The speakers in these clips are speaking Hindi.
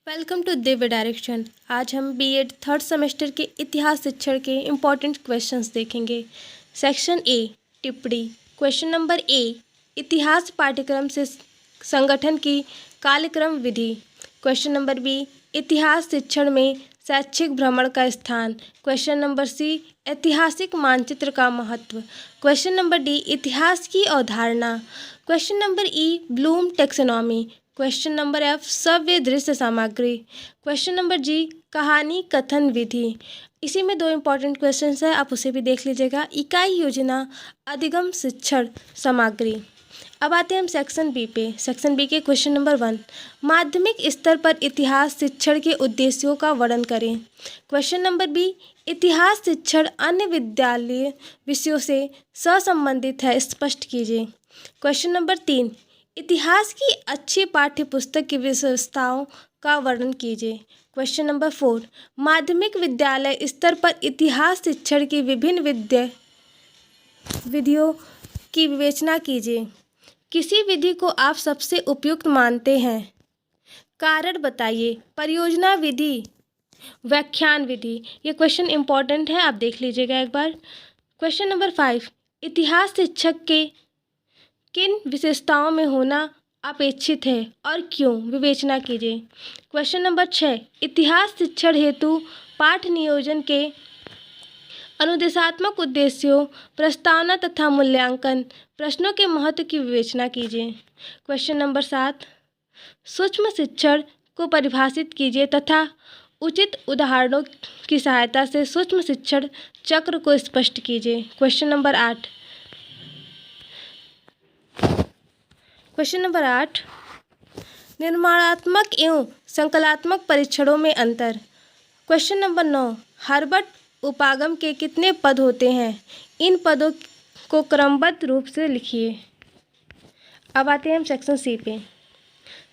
Welcome to Divya direction. आज हम बीएड थर्ड सेमेस्टर के इतिहास शिक्षण के इम्पॉर्टेंट क्वेश्चंस देखेंगे। सेक्शन ए टिप्पणी। क्वेश्चन नंबर ए, इतिहास पाठ्यक्रम से संगठन की कार्यक्रम विधि। क्वेश्चन नंबर बी, इतिहास शिक्षण में शैक्षिक भ्रमण का स्थान। क्वेश्चन नंबर सी, ऐतिहासिक मानचित्र का महत्व। क्वेश्चन नंबर डी, इतिहास की अवधारणा। Question number E, Bloom taxonomy. Question number F, सव्य दृश्य सामग्री। क्वेश्चन नंबर जी, कहानी कथन विधि। इसी में दो इम्पॉर्टेंट क्वेश्चंस है, आप उसे भी देख लीजिएगा। इकाई योजना, अधिगम शिक्षण सामग्री। अब आते हैं हम सेक्शन बी पे। सेक्शन बी के क्वेश्चन नंबर 1, माध्यमिक स्तर पर इतिहास शिक्षण के उद्देश्यों का वर्णन करें। क्वेश्चन नंबर बी, इतिहास शिक्षण अन्य विद्यालय विषयों से सहसंबंधित है, स्पष्ट कीजिए। क्वेश्चन नंबर 3, इतिहास की अच्छी पाठ्य पुस्तक की विशेषताओं का वर्णन कीजिए। क्वेश्चन नंबर 4, माध्यमिक विद्यालय स्तर पर इतिहास शिक्षण की विभिन्न विधियों की विवेचना कीजिए। किसी विधि को आप सबसे उपयुक्त मानते हैं, कारण बताइए। परियोजना विधि, व्याख्यान विधि। ये क्वेश्चन इंपॉर्टेंट है, आप देख लीजिएगा एक बार। क्वेश्चन नंबर 5, इतिहास शिक्षक के किन विशेषताओं में होना अपेक्षित है और क्यों, विवेचना कीजिए। क्वेश्चन नंबर 6, इतिहास शिक्षण हेतु पाठ नियोजन के अनुदेशात्मक उद्देश्यों, प्रस्तावना तथा मूल्यांकन प्रश्नों के महत्व की विवेचना कीजिए। क्वेश्चन नंबर 7, सूक्ष्म शिक्षण को परिभाषित कीजिए तथा उचित उदाहरणों की सहायता से सूक्ष्म शिक्षण चक्र को स्पष्ट कीजिए। क्वेश्चन नंबर 8, निर्माणात्मक एवं संकलात्मक परीक्षणों में अंतर। क्वेश्चन नंबर 9, हर्बट उपागम के कितने पद होते हैं, इन पदों को क्रमबद्ध रूप से लिखिए। अब आते हैं हम सेक्शन सी पे।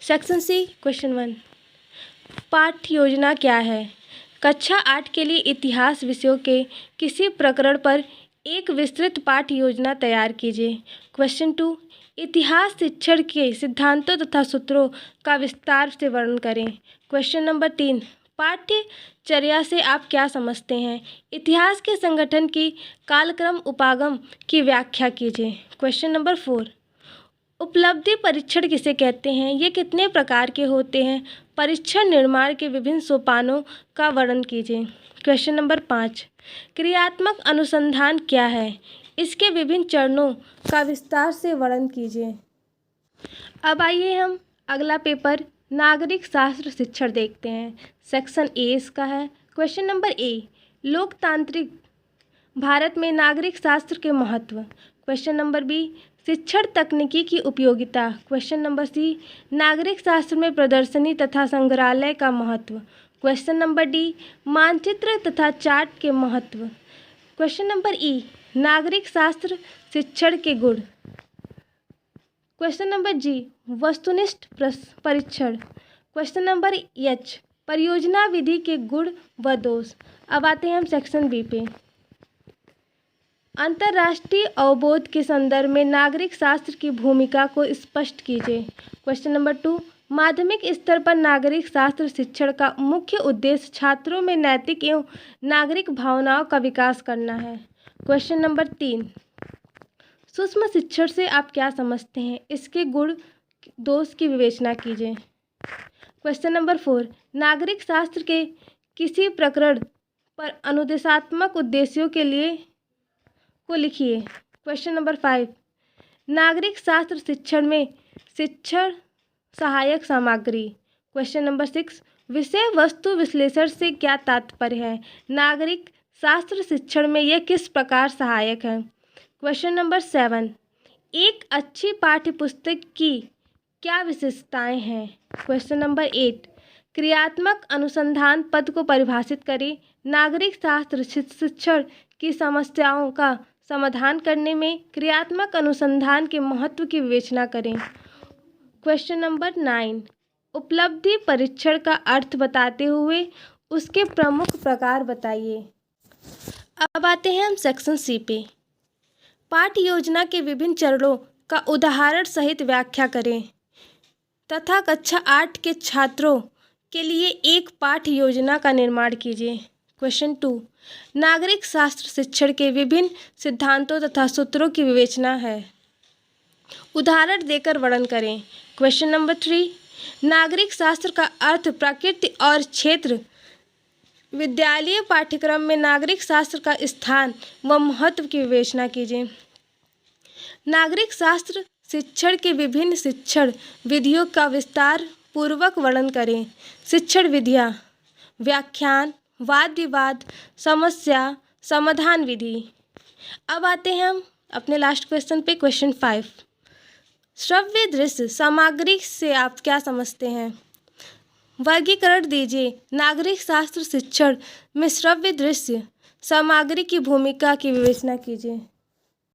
सेक्शन सी क्वेश्चन 1, पाठ्य योजना क्या है। कक्षा 8 के लिए इतिहास विषयों के किसी प्रकरण पर एक विस्तृत पाठ्य योजना तैयार कीजिए। क्वेश्चन 2, इतिहास शिक्षण के सिद्धांतों तथा सूत्रों का विस्तार से वर्णन करें। क्वेश्चन नंबर 3, पाठ्यचर्या से आप क्या समझते हैं। इतिहास के संगठन की कालक्रम उपागम की व्याख्या कीजिए। क्वेश्चन नंबर 4, उपलब्धि परीक्षण किसे कहते हैं, ये कितने प्रकार के होते हैं। परीक्षण निर्माण के विभिन्न सोपानों का वर्णन कीजिए। क्वेश्चन नंबर 5, क्रियात्मक अनुसंधान क्या है, इसके विभिन्न चरणों का विस्तार से वर्णन कीजिए। अब आइए हम अगला पेपर नागरिक शास्त्र शिक्षण देखते हैं। सेक्शन ए इसका है। क्वेश्चन नंबर ए, लोकतांत्रिक भारत में नागरिक शास्त्र के महत्व। क्वेश्चन नंबर बी, शिक्षण तकनीकी की उपयोगिता। क्वेश्चन नंबर सी, नागरिक शास्त्र में प्रदर्शनी तथा संग्रहालय का महत्व। क्वेश्चन नंबर डी, मानचित्र तथा चार्ट के महत्व। क्वेश्चन नंबर ई, नागरिक शास्त्र शिक्षण के गुण। क्वेश्चन नंबर जी, वस्तुनिष्ठ परीक्षण। क्वेश्चन नंबर एच, परियोजना विधि के गुण व दोष। अब आते हैं हम सेक्शन बी पे। अंतर्राष्ट्रीय अवबोध के संदर्भ में नागरिक शास्त्र की भूमिका को स्पष्ट कीजिए। क्वेश्चन नंबर 2, माध्यमिक स्तर पर नागरिक शास्त्र शिक्षण का मुख्य उद्देश्य छात्रों में नैतिक एवं नागरिक भावनाओं का विकास करना है। क्वेश्चन नंबर 3, सूक्ष्म शिक्षण से आप क्या समझते हैं, इसके गुण दोष की विवेचना कीजिए। क्वेश्चन नंबर 4, नागरिक शास्त्र के किसी प्रकरण पर अनुदेशात्मक उद्देश्यों के लिए को लिखिए। क्वेश्चन नंबर 5, नागरिक शास्त्र शिक्षण में शिक्षण सहायक सामग्री। क्वेश्चन नंबर 6, विषय वस्तु विश्लेषण से क्या तात्पर्य है, नागरिक शास्त्र शिक्षण में यह किस प्रकार सहायक है। क्वेश्चन नंबर 7, एक अच्छी पाठ्य पुस्तक की क्या विशेषताएं हैं। क्वेश्चन नंबर 8, क्रियात्मक अनुसंधान पद को परिभाषित करें। नागरिक शास्त्र शिक्षण की समस्याओं का समाधान करने में क्रियात्मक अनुसंधान के महत्व की विवेचना करें। क्वेश्चन नंबर 9, उपलब्धि परीक्षण का अर्थ बताते हुए उसके प्रमुख प्रकार बताइए। अब आते हैं हम सेक्शन सी पे। पाठ्य योजना के विभिन्न चरणों का उदाहरण सहित व्याख्या करें तथा कक्षा 8 के छात्रों के लिए एक पाठ्य योजना का निर्माण कीजिए। क्वेश्चन 2, नागरिक शास्त्र शिक्षण के विभिन्न सिद्धांतों तथा सूत्रों की विवेचना है। उदाहरण देकर वर्णन करें। क्वेश्चन नंबर 3, नागरिक शास्त्र का अर्थ प्रकृति और क्षेत्र। विद्यालय पाठ्यक्रम में नागरिक शास्त्र का स्थान व महत्व की विवेचना कीजिए। नागरिक शास्त्र शिक्षण के विभिन्न शिक्षण विधियों का विस्तार पूर्वक वर्णन करें। शिक्षण विधियाँ: व्याख्यान, वाद विवाद, समस्या समाधान विधि। अब आते हैं हम अपने लास्ट क्वेश्चन पे, क्वेश्चन 5। श्रव्य दृश्य सामग्री से आप क्या समझते हैं? वर्गीकरण दीजिए। नागरिक शास्त्र शिक्षण में श्रव्य दृश्य सामग्री की भूमिका की विवेचना कीजिए।